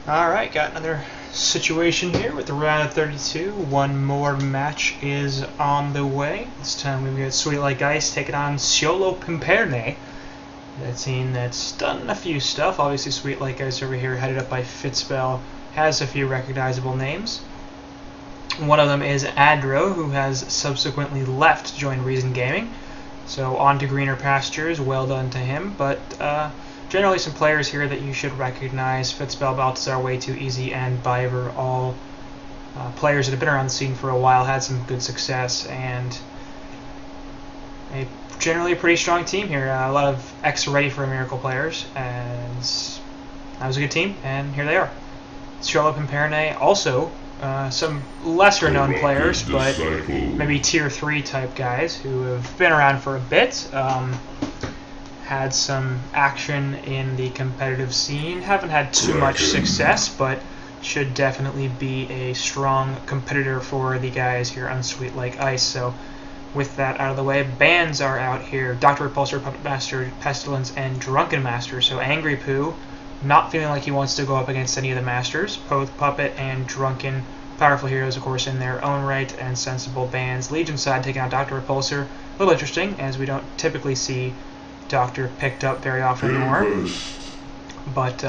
Alright, got another situation here with the round of 32. One more match is on the way. This time we've got Sweet Like Ice taking on Sjol Pimperne. The team that's done a few stuff. Obviously Sweet Like Ice over here, headed up by Fitzbell, has a few recognizable names. One of them is Adro, who has subsequently left to join Reason Gaming. So on to greener pastures, well done to him. But generally some players here that you should recognize. Fitzbell, Baltazar, Way Too Easy, and Biver, all players that have been around the scene for a while, had some good success, and generally a pretty strong team here. A lot of X-Ready for a Miracle players, and that was a good team, and here they are. Sjol Pimperne, also some lesser known players, but maybe tier 3 type guys who have been around for a bit. Had some action in the competitive scene. Haven't had too much success, but should definitely be a strong competitor for the guys here on Sweet Like Ice. So with that out of the way, bans are out here. Dr. Repulsor, Puppet Master, Pestilence, and Drunken Master. So Angry Poo, not feeling like he wants to go up against any of the Masters. Both Puppet and Drunken, powerful heroes, of course, in their own right, and sensible bans. Legion side taking out Dr. Repulsor. A little interesting, as we don't typically see Doctor picked up very often anymore. But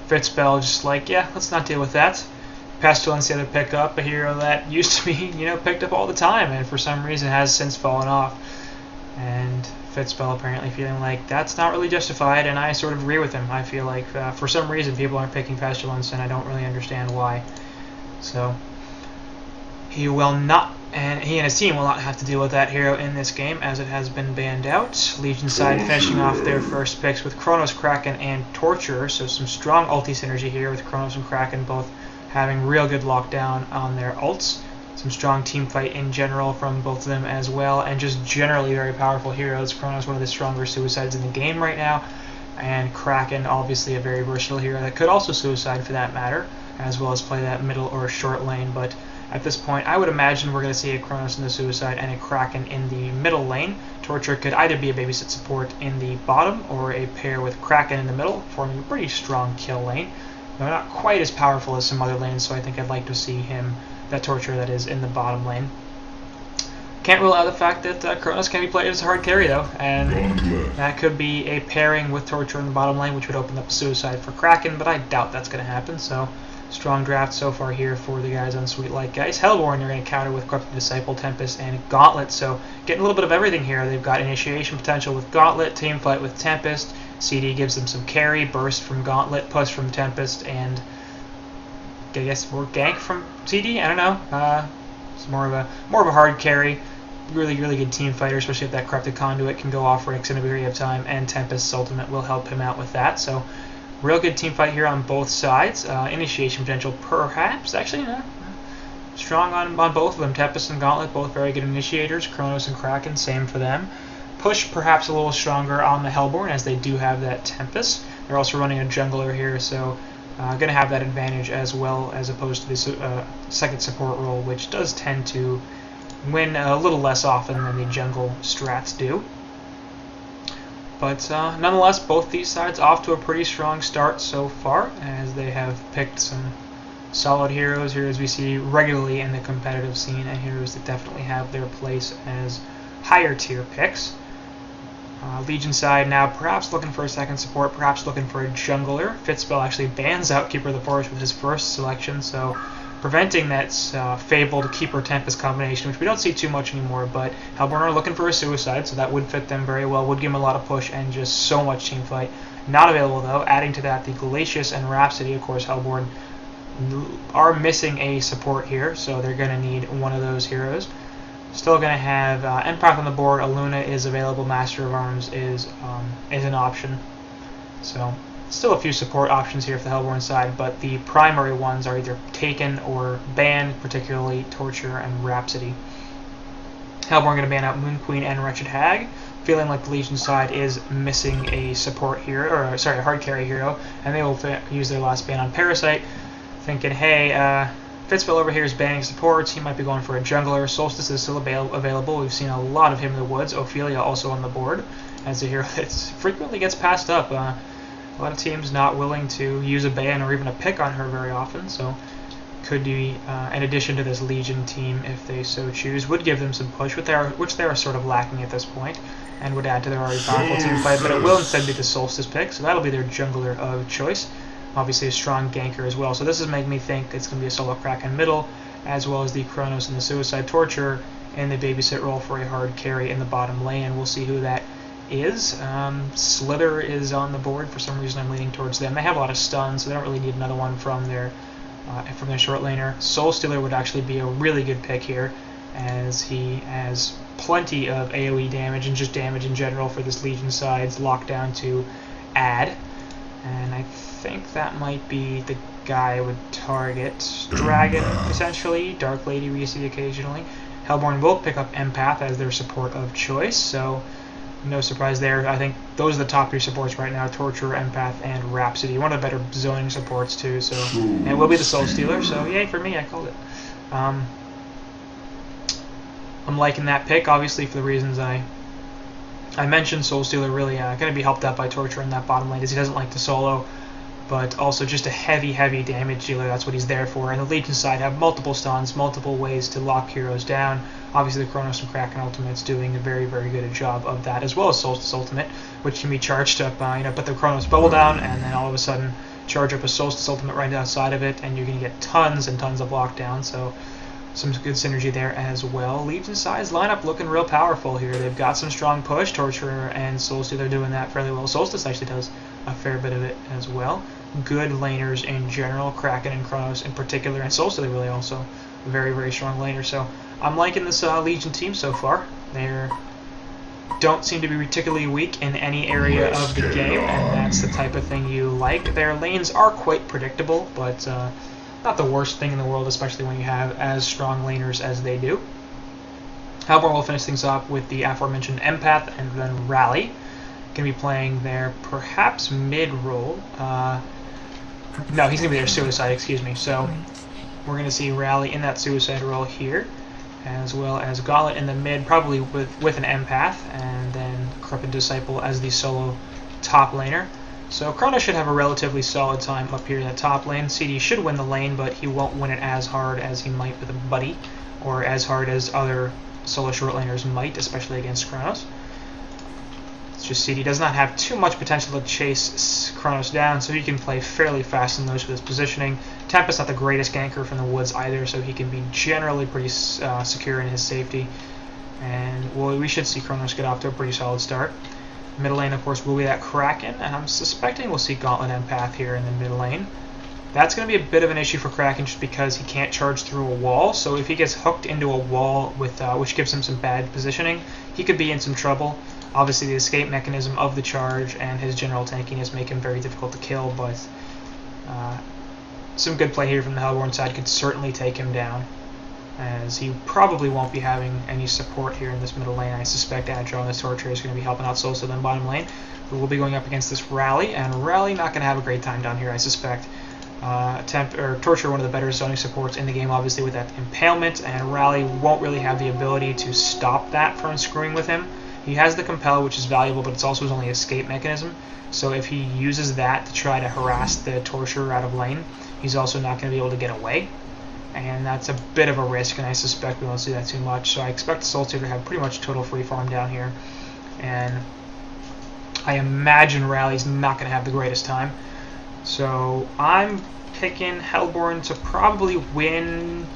Fitzbell just like, yeah, let's not deal with that. Pestilence, the other pickup, a hero that used to be, picked up all the time, and for some reason has since fallen off. And Fitzbell apparently feeling like that's not really justified, and I sort of agree with him. I feel like for some reason people aren't picking Pestilence, and I don't really understand why. So he will not, and he and his team will not have to deal with that hero in this game, as it has been banned out. Legion side finishing off their first picks with Kronos, Kraken, and Torturer, so some strong ulti synergy here with Kronos and Kraken both having real good lockdown on their ults. Some strong team fight in general from both of them as well, and just generally very powerful heroes. Kronos, one of the stronger suicides in the game right now, and Kraken, obviously a very versatile hero that could also suicide for that matter, as well as play that middle or short lane. But at this point, I would imagine we're going to see a Kronos in the suicide and a Kraken in the middle lane. Torture could either be a babysit support in the bottom or a pair with Kraken in the middle, forming a pretty strong kill lane. They're not quite as powerful as some other lanes, so I think I'd like to see him, that Torture that is, in the bottom lane. Can't rule out the fact that Kronos can be played as a hard carry though, and that could be a pairing with Torture in the bottom lane, which would open up a suicide for Kraken, but I doubt that's going to happen, so strong draft so far here for the guys on Sweet Like Ice. Hellborn, you're going to counter with Corrupted Disciple, Tempest, and Gauntlet, so getting a little bit of everything here. They've got initiation potential with Gauntlet, team fight with Tempest, CD gives them some carry, burst from Gauntlet, push from Tempest, and I guess more gank from CD. I don't know. It's more of a hard carry. Really good team fighter, especially if that Corrupted Conduit can go off for an extended period of time, and Tempest's ultimate will help him out with that. So real good team fight here on both sides. Initiation potential, perhaps. Actually, no. Strong on both of them. Tempest and Gauntlet, both very good initiators. Kronos and Kraken, same for them. Push, perhaps a little stronger on the Hellborn, as they do have that Tempest. They're also running a jungler here, so going to have that advantage as well, as opposed to the second support role, which does tend to win a little less often than the jungle strats do. But nonetheless, both these sides off to a pretty strong start so far, as they have picked some solid heroes we see regularly in the competitive scene, and heroes that definitely have their place as higher tier picks. Legion side now perhaps looking for a second support, perhaps looking for a jungler. Fitzbell actually bans out Keeper of the Forest with his first selection, so preventing that fabled Keeper Tempest combination, which we don't see too much anymore, but Hellborn are looking for a suicide, so that would fit them very well, would give them a lot of push and just so much team fight. Not available though. Adding to that, the Glacius and Rhapsody, of course, Hellborn are missing a support here, so they're going to need one of those heroes. Still going to have Empath on the board. Aluna is available. Master of Arms is an option. So still a few support options here for the Hellborn side, but the primary ones are either taken or banned, particularly Torture and Rhapsody. Hellborn going to ban out Moon Queen and Wretched Hag, feeling like the Legion side is missing a support hero, or sorry, a hard carry hero, and they will use their last ban on Parasite, thinking, hey, Fitzbell over here is banning supports. He might be going for a jungler. Solstice is still available. We've seen a lot of him in the woods. Ophelia also on the board as a hero that frequently gets passed up. A lot of teams not willing to use a ban or even a pick on her very often, so could be an addition to this Legion team if they so choose. Would give them some push, which they are sort of lacking at this point, and would add to their already powerful team play, but it will instead be the Solstice pick, so that'll be their jungler of choice. Obviously a strong ganker as well, so this is making me think it's going to be a solo Kraken middle, as well as the Kronos and the Suicide Torture in the babysit role for a hard carry in the bottom lane, and we'll see who that is. Slither is on the board. For some reason I'm leaning towards them. They have a lot of stuns, so they don't really need another one from their short laner. Soulstealer would actually be a really good pick here, as he has plenty of AoE damage and just damage in general for this Legion side's lockdown to add. And I think that might be the guy I would target. Dragon, potentially. Dark Lady we see occasionally. Hellborn will pick up Empath as their support of choice, so no surprise there. I think those are the top 3 supports right now: Torturer, Empath, and Rhapsody. One of the better zoning supports too, so and it will be the Soul Stealer, so yay for me, I called it. I'm liking that pick, obviously, for the reasons I mentioned. Soul Stealer really going to be helped out by Torturer in that bottom lane, as he doesn't like to solo, but also just a heavy damage dealer. That's what he's there for. And the Legion side have multiple stuns, multiple ways to lock heroes down. Obviously the Kronos and Kraken ultimate's doing a very good job of that, as well as Solstice ultimate, which can be charged up, put the Kronos bubble down, and then all of a sudden charge up a Solstice ultimate right outside of it, and you're going to get tons and tons of lockdown, so some good synergy there as well. Legion side's lineup looking real powerful here. They've got some strong push. Torturer and Soulstealer doing that fairly well. Solstice actually does a fair bit of it as well. Good laners in general, Kraken and Kronos in particular, and Soulstealer really also a very strong laner. So I'm liking this Legion team so far. They don't seem to be particularly weak in any area of the game, and that's the type of thing you like. Their lanes are quite predictable, but not the worst thing in the world, especially when you have as strong laners as they do. Hellborn will finish things off with the aforementioned Empath and then Rally. Going to be playing their perhaps mid role. No, he's going to be their Suicide, excuse me. So we're going to see Rally in that Suicide role here, as well as Gauntlet in the mid, probably with an Empath, and then Corrupted Disciple as the solo top laner. So Kronos should have a relatively solid time up here in the top lane. CD should win the lane, but he won't win it as hard as he might with a buddy, or as hard as other solo short laners might, especially against Kronos. It's just CD does not have too much potential to chase Kronos down, so he can play fairly fast and loose with his positioning. Tempest's not the greatest ganker from the woods either, so he can be generally pretty secure in his safety. And well, we should see Kronos get off to a pretty solid start. Middle lane, of course, will be that Kraken, and I'm suspecting we'll see Gauntlet Empath here in the middle lane. That's going to be a bit of an issue for Kraken just because he can't charge through a wall, so if he gets hooked into a wall, with which gives him some bad positioning, he could be in some trouble. Obviously, the escape mechanism of the charge and his general tankiness make him very difficult to kill, but some good play here from the Hellborn side could certainly take him down, as he probably won't be having any support here in this middle lane. I suspect Agile and this Torture is going to be helping out Soulstealer in the bottom lane, but we'll be going up against this Rally, and Rally not going to have a great time down here, I suspect. Torture, one of the better zoning supports in the game, obviously, with that Impalement, and Rally won't really have the ability to stop that from screwing with him. He has the Compel, which is valuable, but it's also his only escape mechanism, so if he uses that to try to harass the Torturer out of lane, he's also not going to be able to get away. And that's a bit of a risk, and I suspect we won't see that too much. So I expect the Soulstealer to have pretty much total free farm down here. And I imagine Rally's not going to have the greatest time. So I'm picking Hellborn to probably win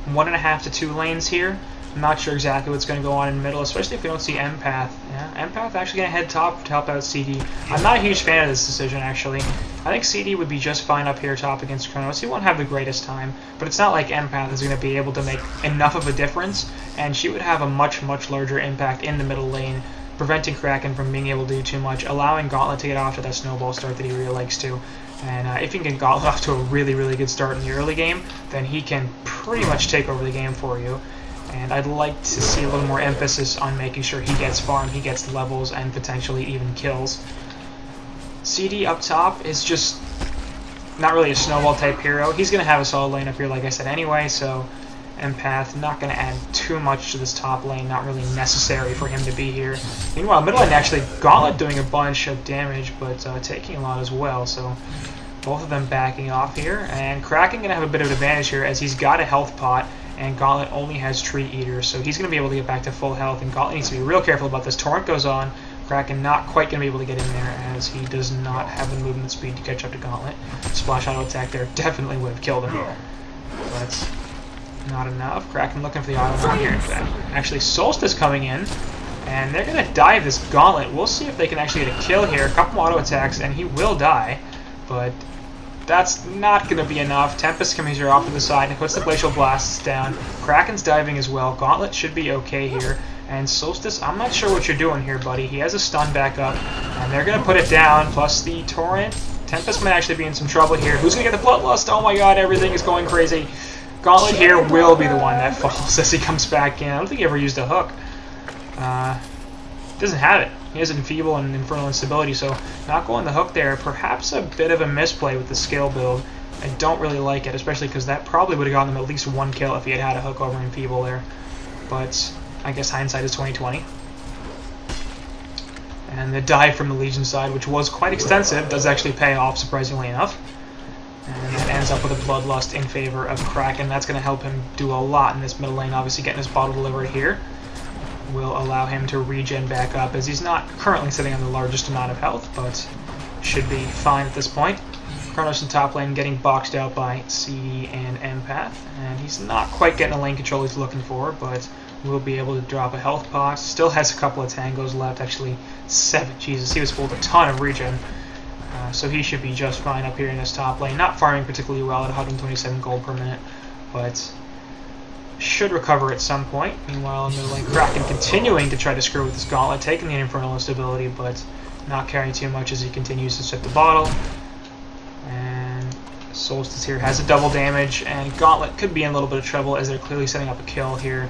1.5 to 2 lanes here. I'm not sure exactly what's going to go on in the middle, especially if we don't see Empath. Yeah, Empath actually going to head top to help out CD. I'm not a huge fan of this decision, actually. I think CD would be just fine up here top against Kronos. He won't have the greatest time, but it's not like Empath is going to be able to make enough of a difference, and she would have a much larger impact in the middle lane, preventing Kraken from being able to do too much, allowing Gauntlet to get off to that snowball start that he really likes to. And if he can get Gauntlet off to a really good start in the early game, then he can pretty much take over the game for you. And I'd like to see a little more emphasis on making sure he gets farm, he gets levels, and potentially even kills. CD up top is just not really a snowball type hero. He's going to have a solid lane up here, like I said, anyway, so Empath, not going to add too much to this top lane, not really necessary for him to be here. Meanwhile, middle lane actually, Gauntlet doing a bunch of damage, but taking a lot as well, so both of them backing off here. And Kraken going to have a bit of an advantage here as he's got a health pot, and Gauntlet only has Tree Eater, so he's going to be able to get back to full health, and Gauntlet needs to be real careful about this. Torrent goes on, Kraken not quite going to be able to get in there as he does not have the movement speed to catch up to Gauntlet. Splash auto attack there definitely would have killed him, but not enough. Kraken looking for the auto down here. In fact, actually Solstice coming in, and they're going to dive this Gauntlet. We'll see if they can actually get a kill here. A couple auto attacks, and he will die, but that's not going to be enough. Tempest comes here off to the side and puts the Glacial Blasts down. Kraken's diving as well. Gauntlet should be okay here. And Solstice, I'm not sure what you're doing here, buddy. He has a stun back up, and they're going to put it down, plus the Torrent. Tempest might actually be in some trouble here. Who's going to get the Bloodlust? Oh my god, everything is going crazy. Gauntlet here will be the one that falls as he comes back in. I don't think he ever used a hook. Doesn't have it. He has Enfeeble and Infernal Instability, so not going the hook there. Perhaps a bit of a misplay with the skill build. I don't really like it, especially because that probably would have gotten him at least one kill if he had had a hook over Enfeeble there. But I guess hindsight is 20/20. And the dive from the Legion side, which was quite extensive, does actually pay off, surprisingly enough. And that ends up with a Bloodlust in favor of Kraken. That's going to help him do a lot in this middle lane. Obviously, getting his bottle delivered here will allow him to regen back up, as he's not currently sitting on the largest amount of health, but should be fine at this point. Carnage in top lane getting boxed out by CD and Empath, and he's not quite getting the lane control he's looking for, but will be able to drop a health pot. Still has a couple of tangos left, actually 7. Jesus, he was full of a ton of regen. So he should be just fine up here in this top lane. Not farming particularly well at 127 gold per minute, but should recover at some point. Meanwhile, in the lane, Kraken continuing to try to screw with this Gauntlet, taking the Infernal Instability, but not carrying too much as he continues to sip the bottle. And Solstice here has a double damage, and Gauntlet could be in a little bit of trouble as they're clearly setting up a kill here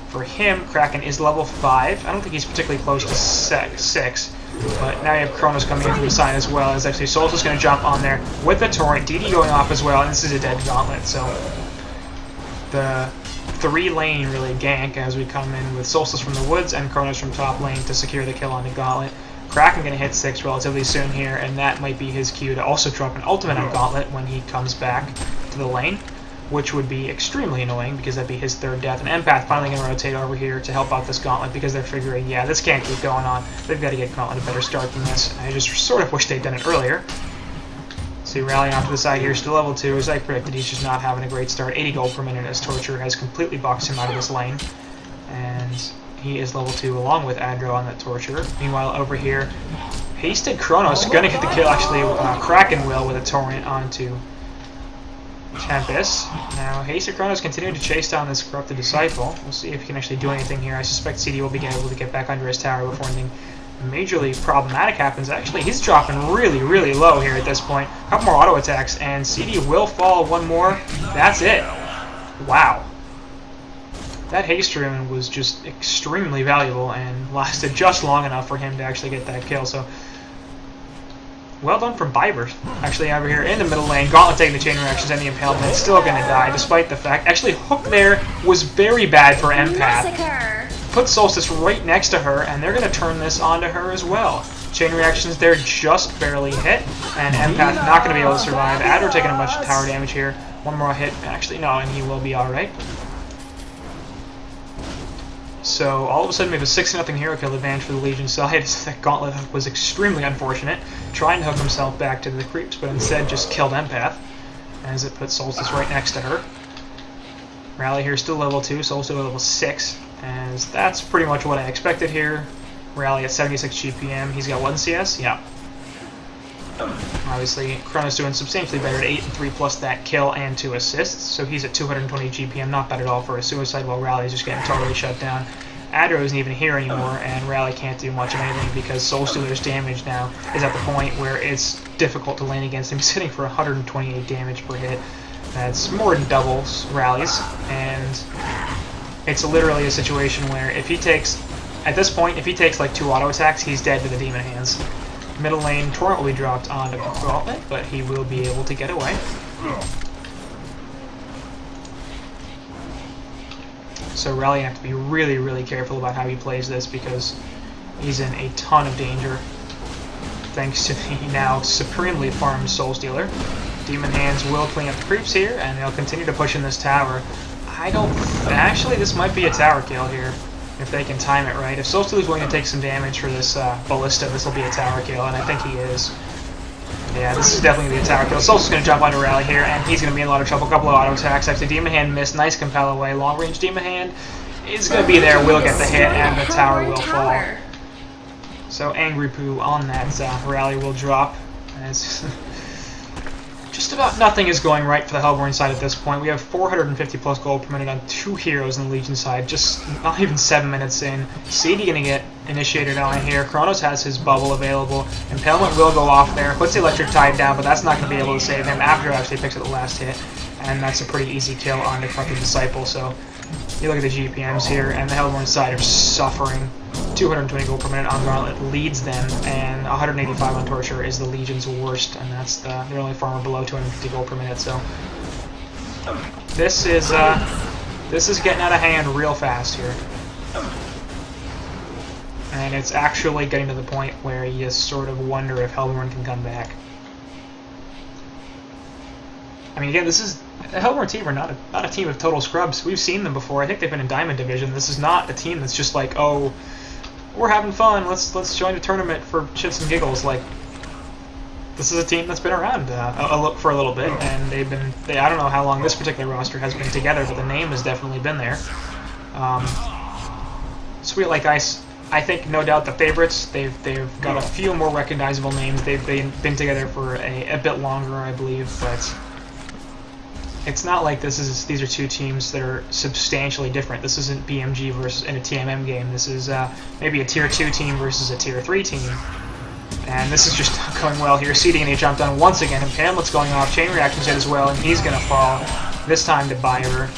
for him. Kraken is level 5. I don't think he's particularly close to 6. But now you have Kronos coming in from the side as well. As actually Solstice going to jump on there with the Torrent. DD going off as well, and this is a dead Gauntlet. So the 3-lane really gank as we come in with Solstice from the woods and Kronos from top lane to secure the kill on the Gauntlet. Kraken going to hit 6 relatively soon here, and that might be his cue to also drop an ultimate on Gauntlet when he comes back to the lane, which would be extremely annoying because that'd be his 3rd death. And Empath finally going to rotate over here to help out this Gauntlet because they're figuring, yeah, this can't keep going on. They've got to get Gauntlet a better start than this. I just sort of wish they'd done it earlier. See, rallying off to the side here, still level 2. As I predicted, he's just not having a great start. 80 gold per minute as Torture has completely boxed him out of this lane. And he is level 2 along with Adro on that Torture. Meanwhile, over here, Hasted Kronos going to get the kill. Actually, Kraken will with a Torrent onto Tempest. Now, Hasted Kronos continuing to chase down this Corrupted Disciple. We'll see if he can actually do anything here. I suspect CD will be able to get back under his tower before anything majorly problematic happens. Actually, he's dropping really, really low here at this point. A couple more auto attacks, and CD will fall one more. That's it. Wow. That haste rune was just extremely valuable and lasted just long enough for him to actually get that kill. So, well done from Bybers. Actually, over here in the middle lane, Gauntlet taking the chain reactions and the impalement, still going to die despite the fact. Actually, Hook there was very bad for Empath. Put Solstice right next to her, and they're going to turn this onto her as well. Chain reactions there just barely hit, and Empath not going to be able to survive. Adro taking a bunch of tower damage here. One more hit, actually no, and he will be alright. So all of a sudden we have a 6-0 hero kill advantage for the Legion side. That Gauntlet hook was extremely unfortunate, trying to hook himself back to the creeps, but instead just killed Empath, as it puts Solstice right next to her. Rally here still level 2, Solstice level 6, as that's pretty much what I expected here. Rally at 76 GPM, he's got 1 CS, yeah. Obviously, Kronos doing substantially better at 8 and 3 plus that kill and 2 assists, so he's at 220 GPM, not bad at all for a suicide, while Rally is just getting totally shut down. Adro isn't even here anymore, and Rally can't do much of anything because Soul Stealer's damage now is at the point where it's difficult to lane against him. He's hitting for 128 damage per hit. That's more than doubles Rally's, and it's literally a situation where if he takes, at this point, if he takes like 2 auto attacks, he's dead to the demon hands. Middle lane, Torrent will be dropped onto Gauntlet, but he will be able to get away. So Rally gonna have to be really, really careful about how he plays this because he's in a ton of danger thanks to the now supremely farmed Soul Stealer. Demon Hands will clean up the creeps here, and they'll continue to push in this tower. I don't... Actually, this might be a tower kill here, if they can time it right. If Soul Stealer's willing to take some damage for this Ballista, this will be a tower kill, and I think he is. Yeah, this is definitely going to be a tower kill. Soul's going to jump onto Rally here, and he's going to be in a lot of trouble. A couple of auto attacks. Actually, Demon Hand missed. Nice compel away. Long range Demon Hand is going to be there. Will get the hit, and the tower will fall. So Angry Poo on that Rally will drop. As just about nothing is going right for the Hellborn side at this point. We have 450 plus gold per minute on 2 heroes on the Legion side, just not even 7 minutes in. CD gonna get initiated on here. Kronos has his bubble available. Impalement will go off there, puts the electric tide down, but that's not gonna be able to save him after he actually picks up the last hit. And that's a pretty easy kill on the Corrupted Disciple. So you look at the GPMs here, and the Hellborn side are suffering. 220 gold per minute on Gauntlet leads them, and 185 on Torture is the Legion's worst, and that's the only farmer below 250 gold per minute. So this is getting out of hand real fast here, and it's actually getting to the point where you sort of wonder if Hellborn can come back. I mean, again, this is the Hellborn team are not a team of total scrubs. We've seen them before. I think they've been in Diamond Division. This is not a team that's just like, oh, we're having fun. Let's join a tournament for shits and giggles. Like, this is a team that's been around for a little bit, and I don't know how long this particular roster has been together, but the name has definitely been there. Sweet Like Ice, I think no doubt the favorites. They've got a few more recognizable names. They've been together for a bit longer, I believe, but it's not like these are two teams that are substantially different. This isn't BMG versus in a TMM game. This is maybe a tier 2 team versus a tier 3 team. And this is just not going well here. CD gonna get jumped on once again, and Pamlet's going off. Chain Reaction's hit as well, and he's gonna fall. This time to Byver.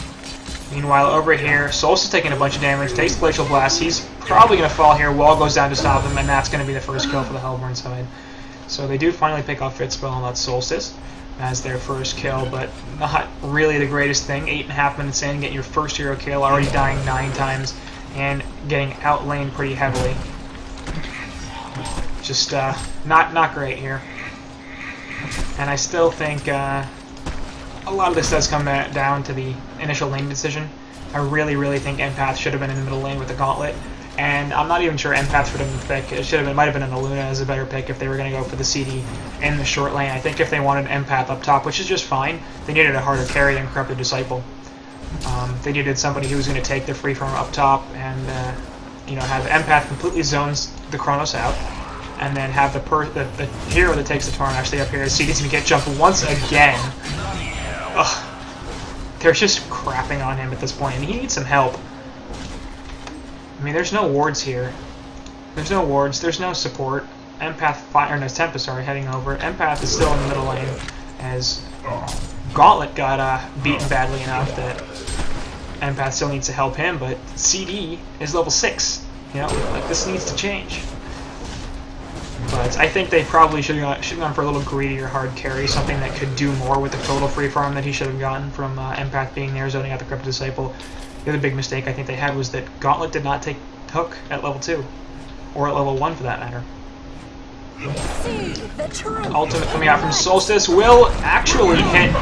Meanwhile, over here, Solstice taking a bunch of damage, takes Glacial Blast. He's probably gonna fall here. Wall goes down to stop him, and that's gonna be the first kill for the Hellborn side. So they do finally pick off Fitspell on that Solstice as their first kill, but not really the greatest thing. 8.5 minutes in, getting your first hero kill, already dying 9 times, and getting outlaned pretty heavily. Just not great here. And I still think a lot of this does come down to the initial lane decision. I really think Empath should have been in the middle lane with the Gauntlet. And I'm not even sure Empath would have been the pick. It might have been an Aluna as a better pick if they were going to go for the CD in the short lane. I think if they wanted an Empath up top, which is just fine, they needed a harder carry than Corrupted Disciple. They needed somebody who was going to take the free farm up top and have Empath completely zones the Kronos out, and then have the hero that takes the turn actually up here. CD's going to get jumped once again. Ugh. They're just crapping on him at this point, and he needs some help. I mean, there's no wards here. There's no wards. There's no support. Tempest, heading over. Empath is still in the middle lane as Gauntlet got beaten badly enough that Empath still needs to help him, but CD is level 6. This needs to change. But I think they probably should have gone for a little greedier hard carry, something that could do more with the total free farm that he should have gotten from Empath being there, zoning out the Corrupted Disciple. The other big mistake I think they had was that Gauntlet did not take Hook at level 2, or at level 1 for that matter. Ultimate coming out from Solstice will actually hit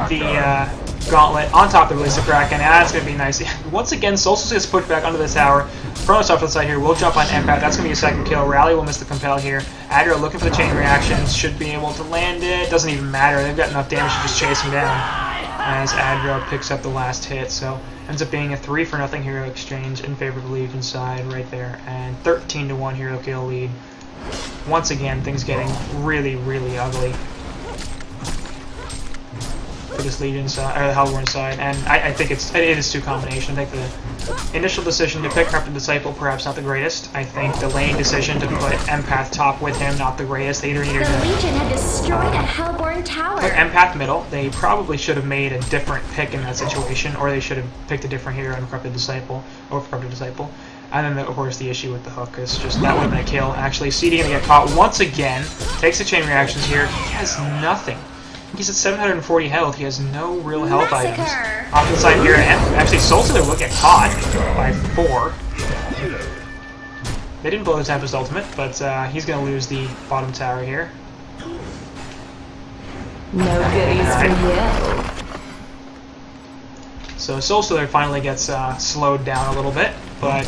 the Gauntlet on top of the Release of Kraken, and that's going to be nice. Once again, Solstice gets pushed back onto the tower. Kronos off to the side here will jump on Empath. That's going to be a second kill. Rally will miss the compel here. Adro looking for the chain reactions, should be able to land it. Doesn't even matter. They've got enough damage to just chase him down as Adro picks up the last hit. So ends up being a 3-for-0 hero exchange in favor of the Legion side right there, and 13-1 hero kill lead. Once again, things getting really ugly for this Legion side, or the Hellborn side, and I think it is 2 combination. I think the initial decision to pick Corrupted Disciple, perhaps not the greatest. I think the lane decision to put Empath top with him, not the greatest. They either needed to Legion had destroyed a Hellborn tower. Put Empath middle. They probably should have made a different pick in that situation, or they should have picked a different hero in Corrupted Disciple, or Corrupted Disciple. And then, of course, the issue with the Hook is just that would have been a kill. Actually, CD gonna get caught once again. Takes the chain reactions here. He has nothing. He's at 740 health. He has no real health items. Massacre. Off to the side here, and actually Solstice will get caught by 4. They didn't blow the Tempest ultimate, but he's going to lose the bottom tower here. No goodies for you. So Solstice finally gets slowed down a little bit, but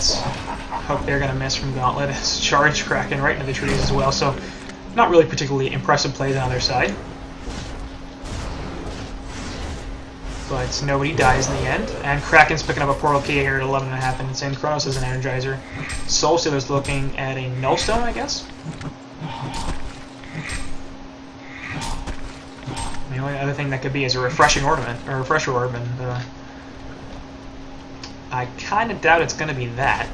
hope they're going to miss from Gauntlet. It's charge Kraken right into the trees as well, so not really particularly impressive plays on their side. But nobody dies in the end, and Kraken's picking up a portal key here at 11.5 minutes in. Kronos is an Energizer. Soulstealer's looking at a Nullstone, I guess? The only other thing that could be is a refreshing ornament, or refresher orb, and I kind of doubt it's going to be that.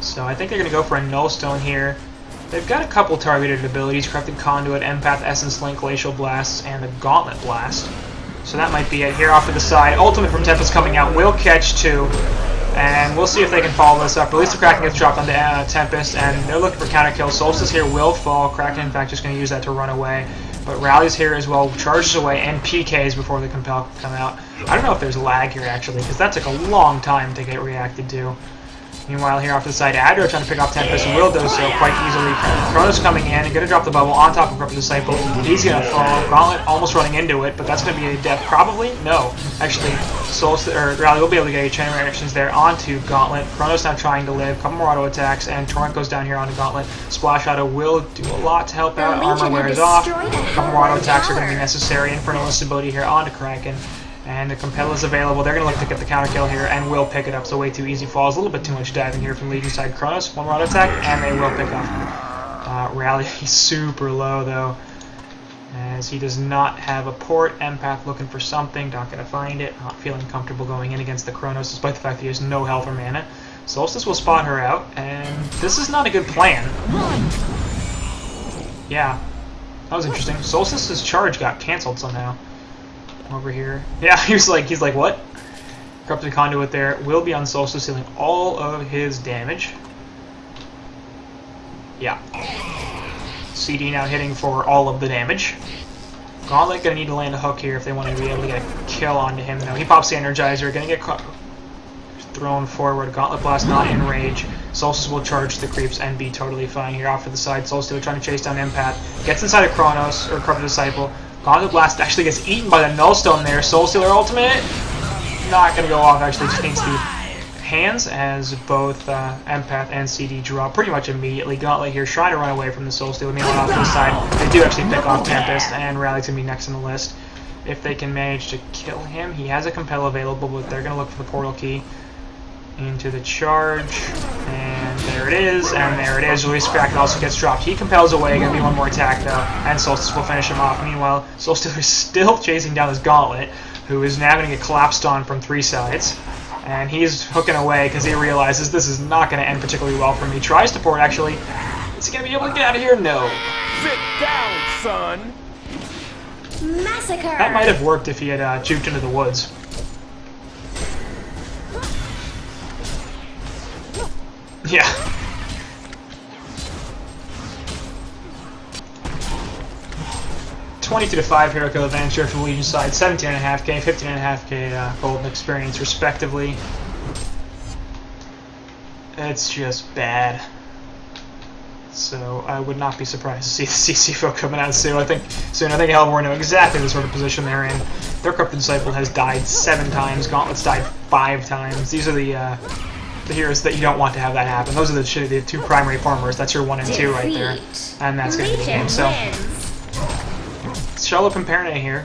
So I think they're going to go for a Nullstone here. They've got a couple targeted abilities: Corrupted Conduit, Empath, Essence Link, Glacial Blast, and the Gauntlet Blast. So that might be it. Here off to the side, Ultimate from Tempest coming out, will catch 2. And we'll see if they can follow this up. Release the Kraken gets dropped onto Tempest, and they're looking for counter kills. Solstice here will fall. Kraken, in fact, just going to use that to run away. But Rally's here as well, charges away, and PKs before the Compel come out. I don't know if there's lag here, actually, because that took a long time to get reacted to. Meanwhile, here off to the side, Adro trying to pick off Tempest, will do so quite easily. Kronos coming in and going to drop the bubble on top of Corrupted Disciple. He's going to fall. Gauntlet almost running into it, but that's going to be a death, probably? No. Actually, Rally will be able to get a chain reactions there onto Gauntlet. Kronos now trying to live. Couple more auto attacks, and Torrent goes down here onto Gauntlet. Splash Auto will do a lot to help out. Armor wears off. Couple more auto attacks are going to be necessary. Infernal Instability here onto Kraken. And the Compel is available. They're going to look to get the counter kill here, and will pick it up. So way too easy falls. A little bit too much diving here from Legion side. Kronos, one more auto attack, and they will pick up. Rally, he's super low though, as he does not have a port. Empath looking for something, not going to find it. Not feeling comfortable going in against the Kronos, despite the fact that he has no health or mana. Solstice will spot her out, and this is not a good plan. Yeah, that was interesting. Solstice's charge got cancelled somehow. Over here. Yeah, he's like, what? Corrupted Conduit there. Will be on Solstice, dealing all of his damage. Yeah. CD now hitting for all of the damage. Gauntlet gonna need to land a hook here if they want to be able to get a kill onto him. No, he pops the Energizer, gonna get thrown forward. Gauntlet Blast not in rage. Solstice will charge the creeps and be totally fine here off to the side. Solstice trying to chase down Empath. Gets inside of Kronos, or Corrupted Disciple. Gauntlet Blast actually gets eaten by the Nullstone there. Soulstealer ultimate, not going to go off, actually just needs the hands, as both Empath and CD drop pretty much immediately. Gauntlet here trying to run away from the Soulstealer. Meanwhile, off to the side, they do actually pick off Tempest, and Rally's going to be next on the list. If they can manage to kill him, he has a Compel available, but they're going to look for the portal key into the charge, and there it is, and there it is. Release Kraken also gets dropped. He compels away, gonna be one more attack though, and Solstice will finish him off. Meanwhile, Solstice is still chasing down his Gauntlet, who is now gonna get collapsed on from 3 sides, and he's hooking away because he realizes this is not gonna end particularly well for him. He tries to port, actually. Is he gonna be able to get out of here? No. Sit down, son. Massacre. That might have worked if he had juked into the woods. Yeah. $22-5 hero kill advantage here from the Legion side. 17.5k, 15.5k golden experience, respectively. It's just bad. So I would not be surprised to see the CC folk coming out soon. I think Hellborn know exactly the sort of position they're in. Their Corrupted Disciple has died 7 times. Gauntlet's died 5 times. These are the heroes that you don't want to have that happen. Those are the 2 primary farmers. That's your 1 and 2 right there. And that's going to be the game. So, Sjol and Perne here.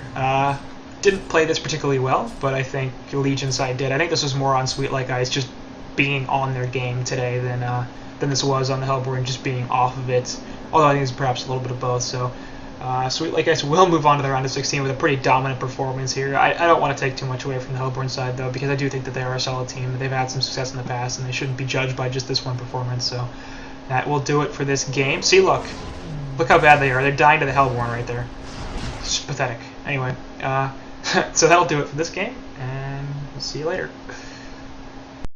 Didn't play this particularly well, but I think Legion side did. I think this was more on Sweet Like Ice just being on their game today than this was on the Hellborn just being off of it. Although I think it's perhaps a little bit of both. So, Sweet Like Ice will move on to the round of 16 with a pretty dominant performance here. I don't want to take too much away from the Hellborn side, though, because I do think that they are a solid team. They've had some success in the past, and they shouldn't be judged by just this one performance. So that will do it for this game. See, look how bad they are. They're dying to the Hellborn right there. It's pathetic. Anyway, so that'll do it for this game, and we'll see you later.